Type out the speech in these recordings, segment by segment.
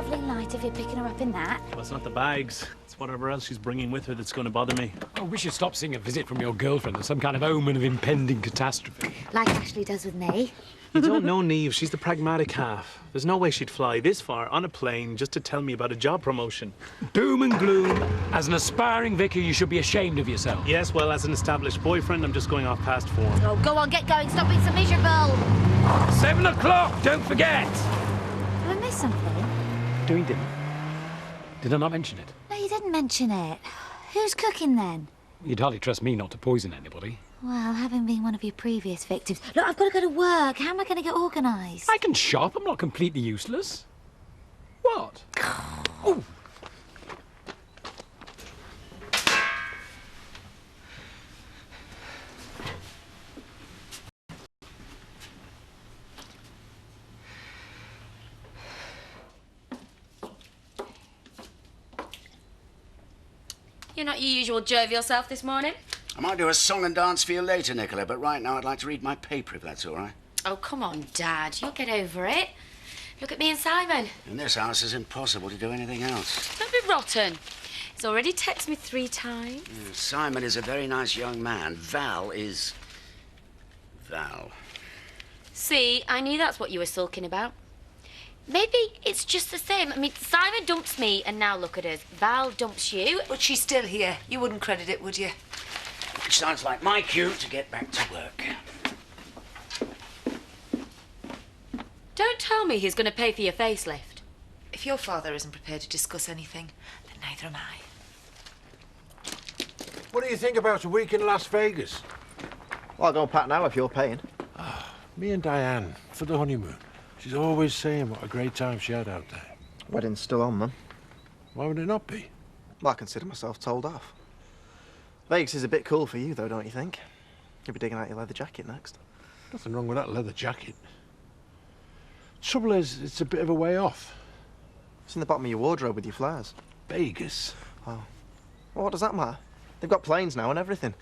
lovely night of you picking her up in that. Well, it's not the bags. It's whatever else she's bringing with her that's going to bother me. Oh, we should stop seeing a visit from your girlfriend as some kind of omen of impending catastrophe. Like Ashley does with me. You don't know Niamh. She's the pragmatic half. There's no way she'd fly this far on a plane just to tell me about a job promotion. Doom and gloom. As an aspiring vicar, you should be ashamed of yourself. Yes, well, as an established boyfriend, I'm just going off past form. Oh, go on, get going. Stop being so miserable. 7 o'clock, don't forget. Have I missed something? No, you didn't. Did I not mention it? No, you didn't mention it. Who's cooking then? You'd hardly trust me not to poison anybody. Well, having been one of your previous victims... Look, I've got to go to work. How am I going to get organised? I can shop. I'm not completely useless. What? Oh. You're not your usual jovial self this morning. I might do a song and dance for you later, Nicola, but right now I'd like to read my paper, if that's all right. Oh, come on, Dad. You'll get over it. Look at me and Simon. In this house, it's impossible to do anything else. Don't be rotten. He's already texted me 3 times. Simon is a very nice young man. Val is... Val. See, I knew that's what you were sulking about. Maybe it's just the same. I mean, Simon dumps me, and now look at us. Val dumps you. But she's still here. You wouldn't credit it, would you? Which sounds like my cue to get back to work. Don't tell me he's going to pay for your facelift. If your father isn't prepared to discuss anything, then neither am I. What do you think about a week in Las Vegas? Well, I'll go and pat now if you're paying. Me and Diane, for the honeymoon. She's always saying what a great time she had out there. Wedding's still on, then. Why would it not be? Well, I consider myself told off. Vegas is a bit cool for you, though, don't you think? You'll be digging out your leather jacket next. Nothing wrong with that leather jacket. Trouble is, it's a bit of a way off. It's in the bottom of your wardrobe with your flowers. Vegas? Oh. Well, what does that matter? They've got planes now and everything.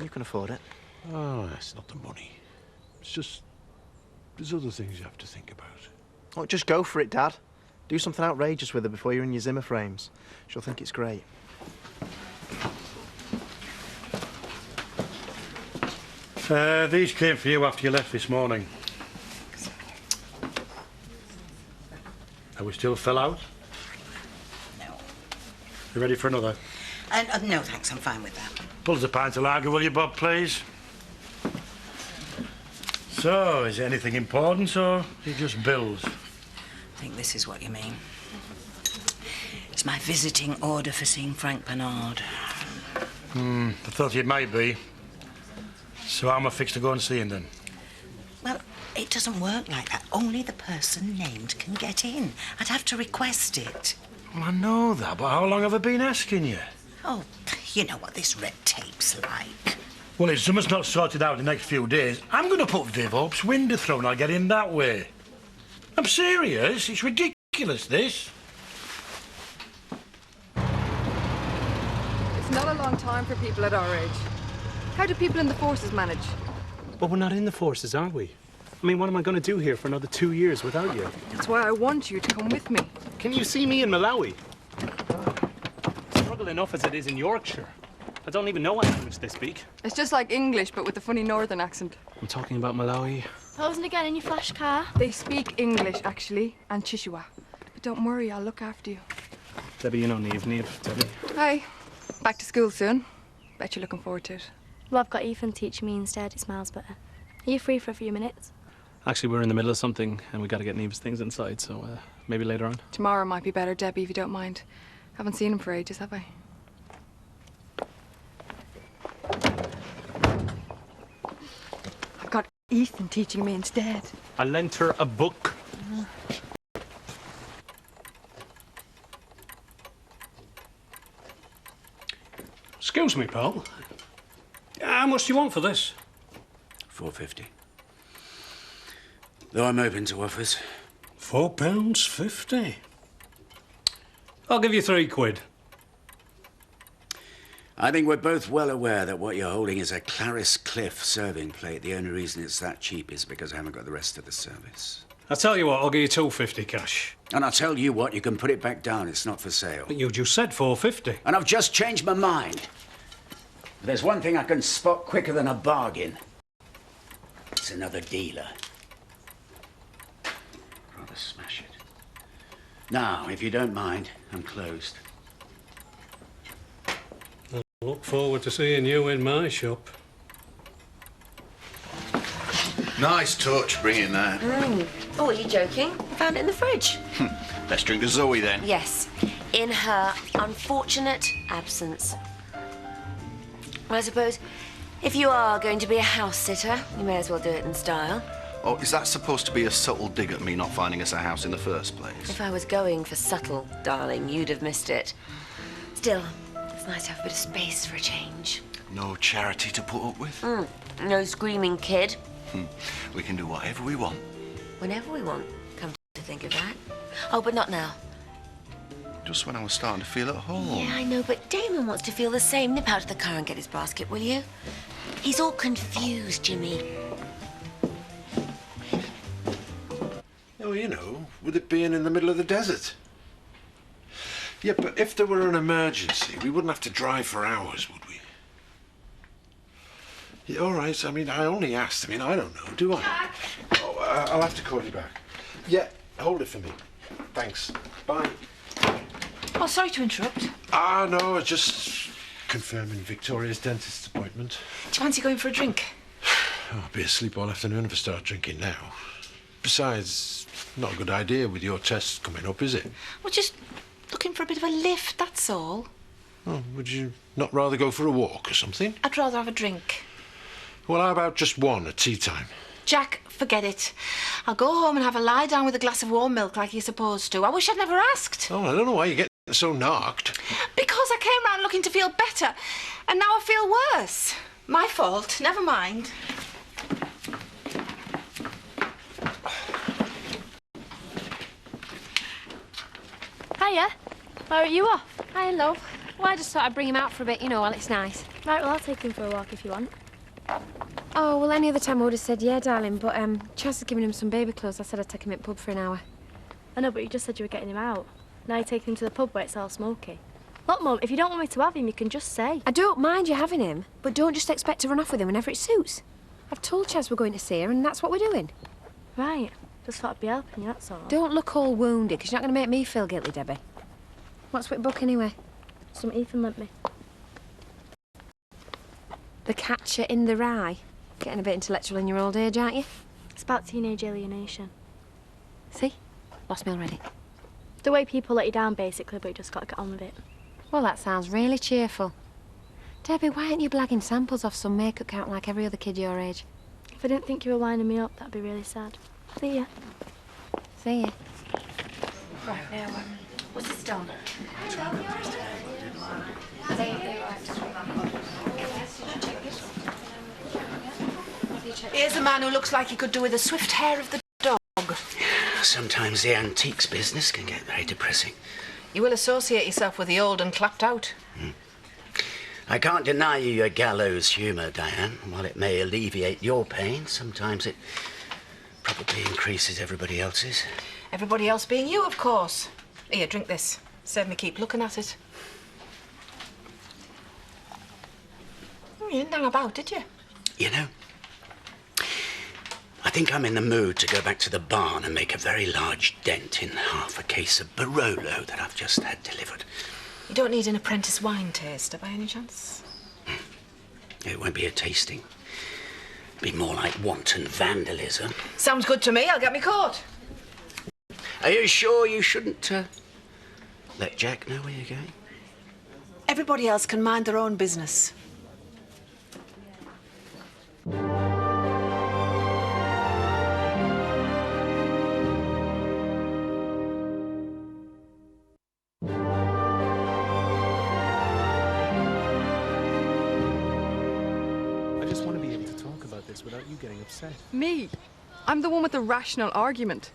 You can afford it. Oh, it's not the money. It's just... there's other things you have to think about. Oh, just go for it, Dad. Do something outrageous with her before you're in your Zimmer frames. She'll think it's great. These came for you after you left this morning. Are we still fell out? No. You ready for another? No, thanks. I'm fine with that. Pull us a pint of lager, will you, Bob, please? So, is it anything important, or is it just bills? I think this is what you mean. It's my visiting order for seeing Frank Bernard. I thought it might be. So how am I fixed to go and see him, then? Well, it doesn't work like that. Only the person named can get in. I'd have to request it. Well, I know that, but how long have I been asking you? Oh, you know what this red tape's like. Well, if something's not sorted out in the next few days, I'm going to put Viv Hope's window through and I'll get in that way. I'm serious. It's ridiculous, this. It's not a long time for people at our age. How do people in the forces manage? But we're not in the forces, are we? I mean, what am I going to do here for another 2 years without you? That's why I want you to come with me. Can you see me in Malawi? Struggle enough as it is in Yorkshire. I don't even know what language they speak. It's just like English, but with a funny northern accent. I'm talking about Malawi. Posing again in your flash car? They speak English, actually, and Chichewa. But don't worry, I'll look after you. Debbie, you know Niamh, Debbie. Hi. Back to school soon. Bet you're looking forward to it. Well, I've got Ethan teaching me instead. It smells better. Are you free for a few minutes? Actually, we're in the middle of something and we got to get Niamh's things inside, so maybe later on. Tomorrow might be better, Debbie, if you don't mind. Haven't seen him for ages, have I? I've got Ethan teaching me instead. I lent her a book. Excuse me, pal. How much do you want for this? £4.50. Though I'm open to offers. £4.50. I'll give you £3. I think we're both well aware that what you're holding is a Clarice Cliff serving plate. The only reason it's that cheap is because I haven't got the rest of the service. I tell you what, I'll give you $250 cash. And I tell you what, you can put it back down. It's not for sale. But you just said $450. And I've just changed my mind. There's one thing I can spot quicker than a bargain. It's another dealer. Rather smash it. Now, if you don't mind, I'm closed. I look forward to seeing you in my shop. Nice touch, bringing that. Oh, are you joking? I found it in the fridge. Let's drink to Zoe then. Yes, in her unfortunate absence. Well, I suppose if you are going to be a house sitter, you may as well do it in style. Oh, is that supposed to be a subtle dig at me not finding us a house in the first place? If I was going for subtle, darling, you'd have missed it. Still, it's nice to have a bit of space for a change. No charity to put up with? No screaming kid. We can do whatever we want. Whenever we want, come to think of that. Oh, but not now. Just when I was starting to feel at home. Yeah, I know, but Damon wants to feel the same. Nip out of the car and get his basket, will you? He's all confused, Jimmy. Oh, you know, with it being in the middle of the desert. Yeah, but if there were an emergency, we wouldn't have to drive for hours, would we? Yeah, all right. I mean, I only asked. I mean, I don't know, do I? Jack. Oh, I'll have to call you back. Yeah, hold it for me. Thanks. Bye. Oh, sorry to interrupt. Ah, no, just confirming Victoria's dentist's appointment. Do you fancy going for a drink? Oh, I'll be asleep all afternoon if I start drinking now. Besides, not a good idea with your tests coming up, is it? Well, just looking for a bit of a lift, that's all. Oh, would you not rather go for a walk or something? I'd rather have a drink. Well, how about just one at tea time? Jack, forget it. I'll go home and have a lie down with a glass of warm milk like you're supposed to. I wish I'd never asked. Oh, I don't know why you're getting so knocked. Because I came round looking to feel better, and now I feel worse. My fault. Never mind. Hiya. Where are you off? Hi, love. Well, I just thought I'd bring him out for a bit, you know, while it's nice. Right, well, I'll take him for a walk if you want. Oh, well, any other time I would have said yeah, darling, but Chaz has given him some baby clothes. I said I'd take him at the pub for an hour. I know, but you just said you were getting him out. Now you're taking him to the pub where it's all smoky. Look, Mum, if you don't want me to have him, you can just say. I don't mind you having him, but don't just expect to run off with him whenever it suits. I've told Chaz we're going to see her, and that's what we're doing. Right. Just thought I'd be helping you, that's all. Don't look all wounded, because you're not going to make me feel guilty, Debbie. What's with book, anyway? Some Ethan lent me. The Catcher in the Rye. Getting a bit intellectual in your old age, aren't you? It's about teenage alienation. See? Lost me already. The way people let you down, basically, but you just got to get on with it. Well, that sounds really cheerful. Debbie, why aren't you blagging samples off some makeup count like every other kid your age? If I didn't think you were lining me up, that'd be really sad. See ya. See ya. Right, there. What's this done? Here's a man who looks like he could do with a swift hair of the dog. Sometimes the antiques business can get very depressing. You will associate yourself with the old and clapped out. I can't deny you your gallows humour, Diane. While it may alleviate your pain, sometimes it probably increases everybody else's. Everybody else being you, of course. Here, drink this. Save me keep looking at it. You didn't hang about, did you? You know, I think I'm in the mood to go back to the barn and make a very large dent in half a case of Barolo that I've just had delivered. You don't need an apprentice wine taster by any chance? It won't be a tasting. It'll be more like wanton vandalism. Sounds good to me. I'll get me caught. Are you sure you shouldn't let Jack know where you're going? Everybody else can mind their own business. I just want to be able to talk about this without you getting upset. Me? I'm the one with the rational argument.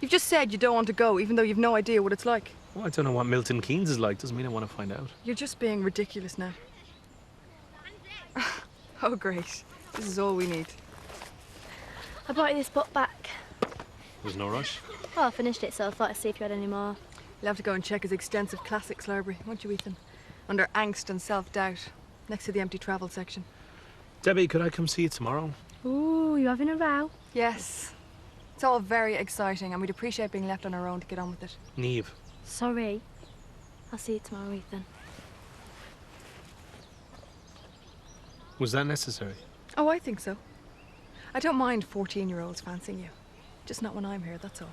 You've just said you don't want to go, even though you've no idea what it's like. Well, I don't know what Milton Keynes is like. Doesn't mean I want to find out. You're just being ridiculous now. Oh, great. This is all we need. I brought you this book back. There's no rush. Well, I finished it, so I thought I'd see if you had any more. You'll have to go and check his extensive classics library, won't you, Ethan? Under angst and self-doubt, next to the empty travel section. Debbie, could I come see you tomorrow? Ooh, you having a row? Yes. It's all very exciting, and we'd appreciate being left on our own to get on with it. Neve. Sorry. I'll see you tomorrow, Ethan. Was that necessary? Oh, I think so. I don't mind 14-year-olds fancying you. Just not when I'm here, that's all.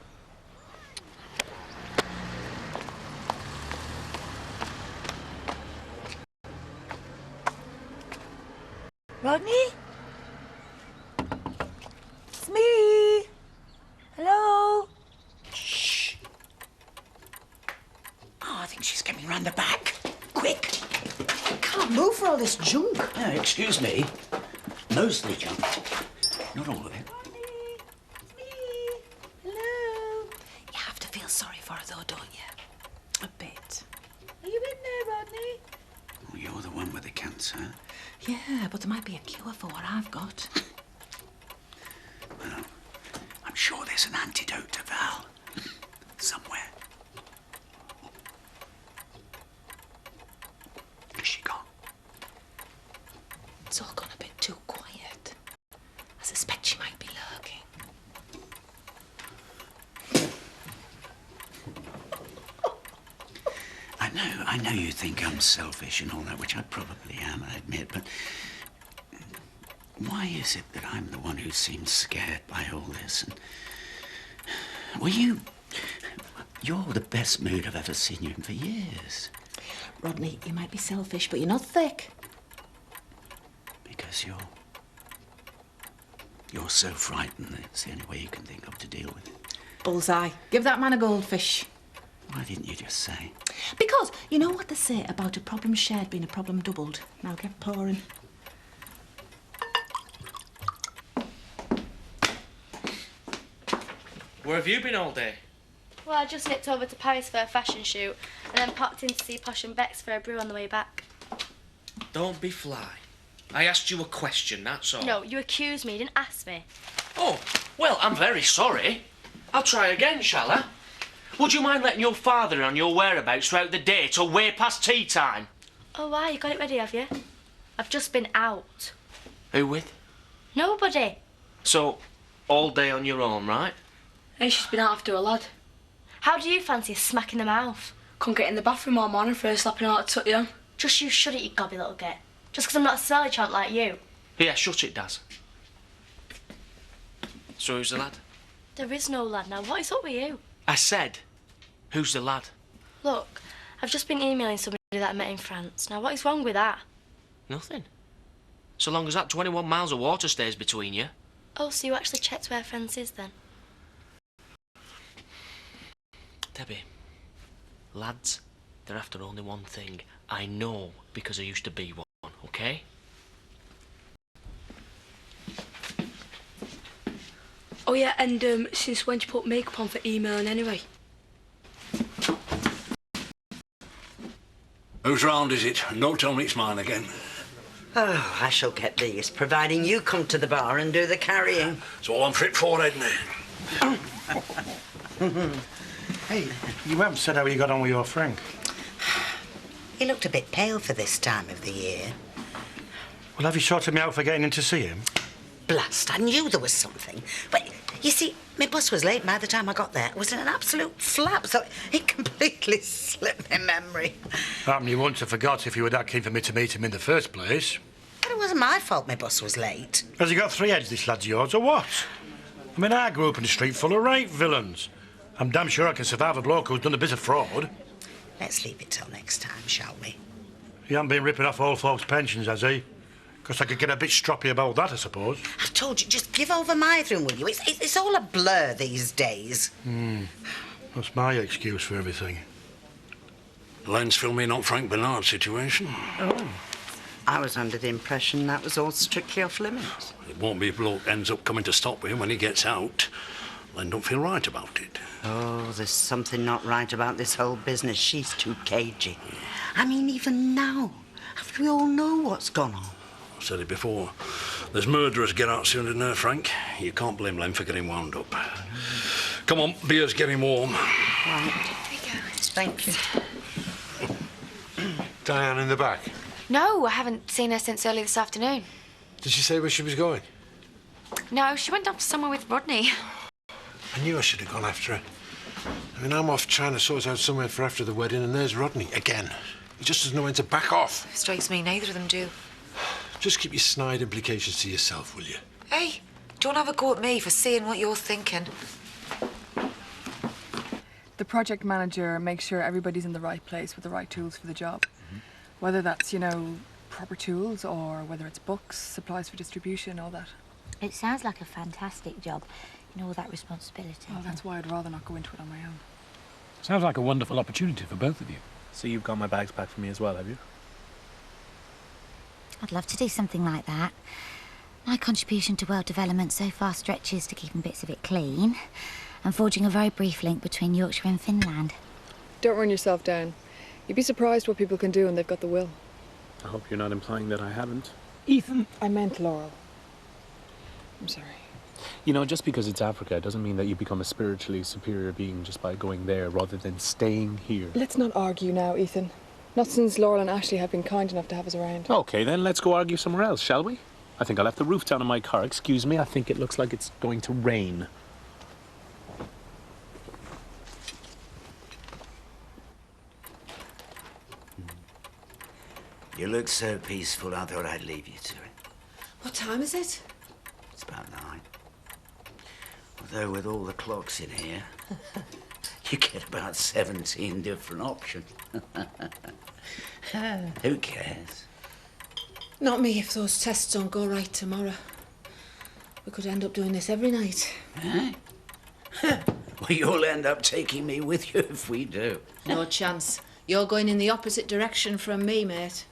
Rodney? It's me. Hello? Shh. Oh, I think she's coming round the back. Quick. Can't move for all this junk. No, excuse me. Mostly junk. Not all of it. Hello? You have to feel sorry for her, though, don't you? A bit. Are you in there, Rodney? Oh, you're the one with the cancer. Yeah, but there might be a cure for what I've got. Well, I'm sure there's an antidote to Val. Somewhere. Is she gone? It's all gone a bit too quiet. I suspect she might be lurking. I know you think I'm selfish and all that, which I probably am, I admit, but why is it that I'm the one who seems scared by all this? And well, you're the best mood I've ever seen you in for years. Rodney, you might be selfish, but you're not thick. Because you're so frightened that it's the only way you can think of to deal with it. Bullseye. Give that man a goldfish. Why didn't you just say? Because you know what they say about a problem shared being a problem doubled. Now get pouring. Where have you been all day? Well, I just nipped over to Paris for a fashion shoot and then popped in to see Posh and Bex for a brew on the way back. Don't be fly. I asked you a question, that's all. No, you accused me, you didn't ask me. Oh, well, I'm very sorry. I'll try again, shall I? Would you mind letting your father in on your whereabouts throughout the day till way past tea time? Oh, why? You got it ready, have you? I've just been out. Who with? Nobody. So, all day on your own, right? Hey, she's been out after a lad. How do you fancy a smack in the mouth? Couldn't get in the bathroom all morning for slapping out a tut you. Just you shut it, you gobby little git. Just 'cause I'm not a smelly chant like you. Yeah, shut it, Daz. So who's the lad? There is no lad now. What is up with you? I said, who's the lad? Look, I've just been emailing somebody that I met in France. Now, what is wrong with that? Nothing. So long as that 21 miles of water stays between you. Oh, so you actually checked where France is then? Debbie, lads, they're after only one thing. I know because I used to be one, okay? Oh yeah, and since when did you put makeup on for emailing anyway? Whose round is it? No, tell me it's mine again. Oh, I shall get these, providing you come to the bar and do the carrying. It's all I'm fit for, isn't it? Hey, you haven't said how you got on with your Frank. He looked a bit pale for this time of the year. Well, have you sorted me out for getting in to see him? Blast, I knew there was something. But, you see, my bus was late by the time I got there. It was in an absolute flap, so it completely slipped my memory. Happened you once I forgot if you were that keen for me to meet him in the first place. But it wasn't my fault my bus was late. Has he got three heads, this lad's yours, or what? I mean, I grew up in a street full of rape villains. I'm damn sure I can survive a bloke who's done a bit of fraud. Let's leave it till next time, shall we? He hasn't been ripping off old folks' pensions, has he? Because I could get a bit stroppy about that, I suppose. I've told you, just give over my room, will you? It's all a blur these days. That's my excuse for everything. Len's filming on Frank Bernard's situation. Oh. I was under the impression that was all strictly off limits. It won't be if bloke ends up coming to stop with him when he gets out. Len don't feel right about it. Oh, there's something not right about this whole business. She's too cagey. I mean, even now, after we all know what's gone on. I've said it before. There's murderers get out sooner than her, Frank. You can't blame Len for getting wound up. Come on, beer's getting warm. Right. Thank you. Diane in the back. No, I haven't seen her since early this afternoon. Did she say where she was going? No, she went off somewhere with Rodney. I knew I should have gone after her. I mean, I'm off trying to sort out somewhere for after the wedding, and there's Rodney again. He just doesn't know when to back off. Strikes me neither of them do. Just keep your snide implications to yourself, will you? Hey, don't have a go at me for saying what you're thinking. The project manager makes sure everybody's in the right place with the right tools for the job. Whether that's, you know, proper tools or whether it's books, supplies for distribution, all that. It sounds like a fantastic job, you know, all that responsibility. Oh, that's why I'd rather not go into it on my own. Sounds like a wonderful opportunity for both of you. So you've got my bags packed for me as well, have you? I'd love to do something like that. My contribution to world development so far stretches to keeping bits of it clean and forging a very brief link between Yorkshire and Finland. Don't run yourself down. You'd be surprised what people can do when they've got the will. I hope you're not implying that I haven't. Ethan. I meant Laurel. I'm sorry. You know, just because it's Africa doesn't mean that you become a spiritually superior being just by going there rather than staying here. Let's not argue now, Ethan. Not since Laurel and Ashley have been kind enough to have us around. Okay, then let's go argue somewhere else, shall we? I think I left the roof down on my car. Excuse me, I think it looks like it's going to rain. You look so peaceful, I thought I'd leave you to it. What time is it? It's about 9. Although with all the clocks in here, you get about 17 different options. Who cares? Not me if those tests don't go right tomorrow. We could end up doing this every night. Eh? Well, you'll end up taking me with you if we do. No chance. You're going in the opposite direction from me, mate.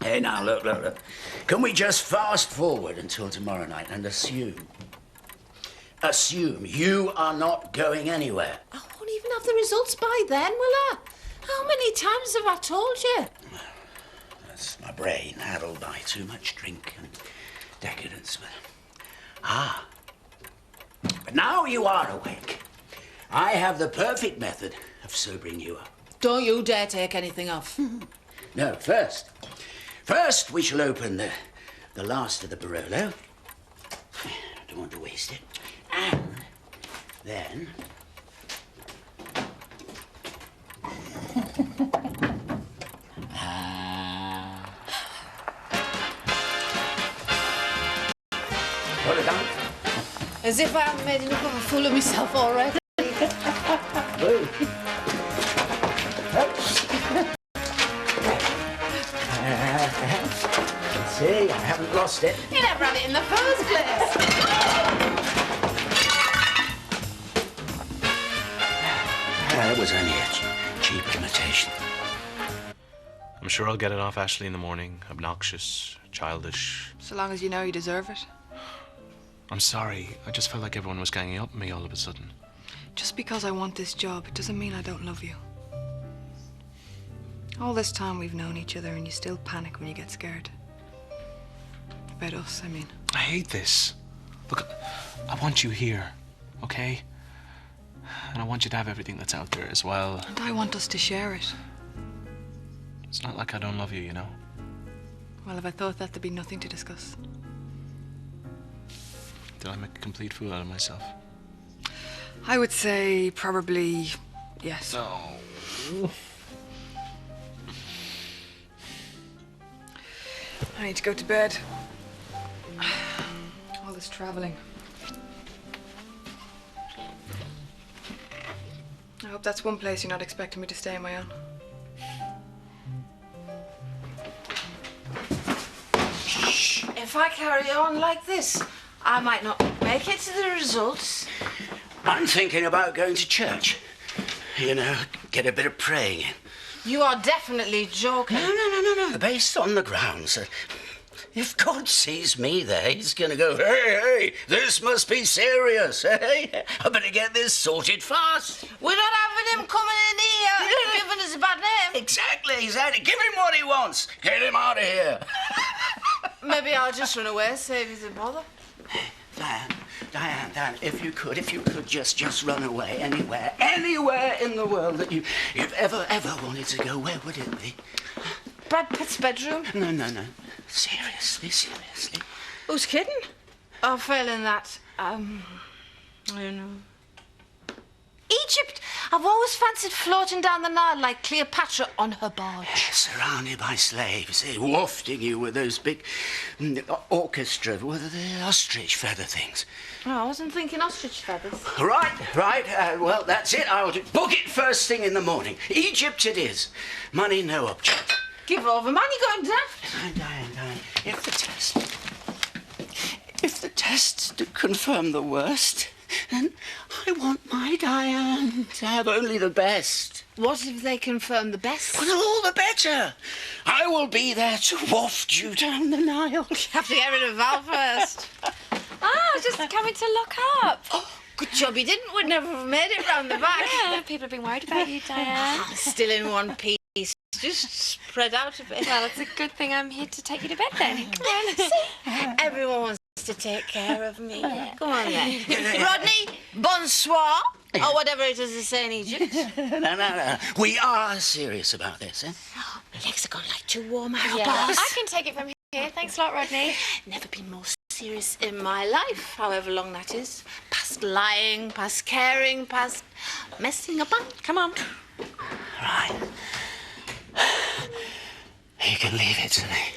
Hey, now, look. Can we just fast forward until tomorrow night and assume you are not going anywhere? I won't even have the results by then, will I? How many times have I told you? That's my brain addled by too much drink and decadence. But now you are awake. I have the perfect method of sobering you up. Don't you dare take anything off. No, first we shall open the last of the Barolo. Don't want to waste it. And then... Put it down. As if I haven't made enough of a fool of myself already. See, I haven't lost it. You never had it in the first place. It was only a cheap imitation. I'm sure I'll get it off Ashley in the morning. Obnoxious, childish. So long as you know you deserve it. I'm sorry. I just felt like everyone was ganging up on me all of a sudden. Just because I want this job, it doesn't mean I don't love you. All this time we've known each other and you still panic when you get scared. About us, I mean. I hate this. Look, I want you here, okay? And I want you to have everything that's out there as well. And I want us to share it. It's not like I don't love you, you know? Well, if I thought that, there'd be nothing to discuss. Did I make a complete fool out of myself? I would say probably yes. No. I need to go to bed. All this traveling. I hope that's one place you're not expecting me to stay on my own. Shh. If I carry on like this, I might not make it to the results. I'm thinking about going to church. You know, get a bit of praying in. You are definitely joking. No. Based on the grounds that if God sees me there, he's going to go, hey, this must be serious, hey? I better get this sorted fast. We're not having him coming in here giving us a bad name. Exactly. Give him what he wants. Get him out of here. Maybe I'll just run away, save you the bother. Diane, Diane, if you could just run away anywhere in the world that you've ever wanted to go, where would it be? Brad Pitt's bedroom? No. Seriously. Who's kidding? Oh, failing that, I don't know. Egypt! I've always fancied floating down the Nile like Cleopatra on her barge. Surrounded by slaves, wafting you with those big orchestra, with the ostrich feather things. Oh, I wasn't thinking ostrich feathers. Right. Well, that's it. I'll book it first thing in the morning. Egypt it is. Money no object. Give over, man, you're going daft. Diane, if the tests do confirm the worst, then I want my Diane to have only the best. What if they confirm the best? Well, all the better. I will be there to waft you down the Nile. You have to get rid of Val first. Just coming to look up. Oh, good job you didn't. We'd never have made it round the back. Yeah, people have been worried about you, Diane. Still in one piece. Just spread out a bit. Well, it's a good thing I'm here to take you to bed then. Come on. See? Everyone wants to take care of me. Come on then. Rodney, bonsoir. Or whatever it is they say in Egypt. No. We are serious about this, eh? My legs are gone like too warm out. Yeah, I can take it from here. Thanks a lot, Rodney. Never been more serious in my life, however long that is. Past lying, past caring, past messing about. Come on. Right. You can leave it to me.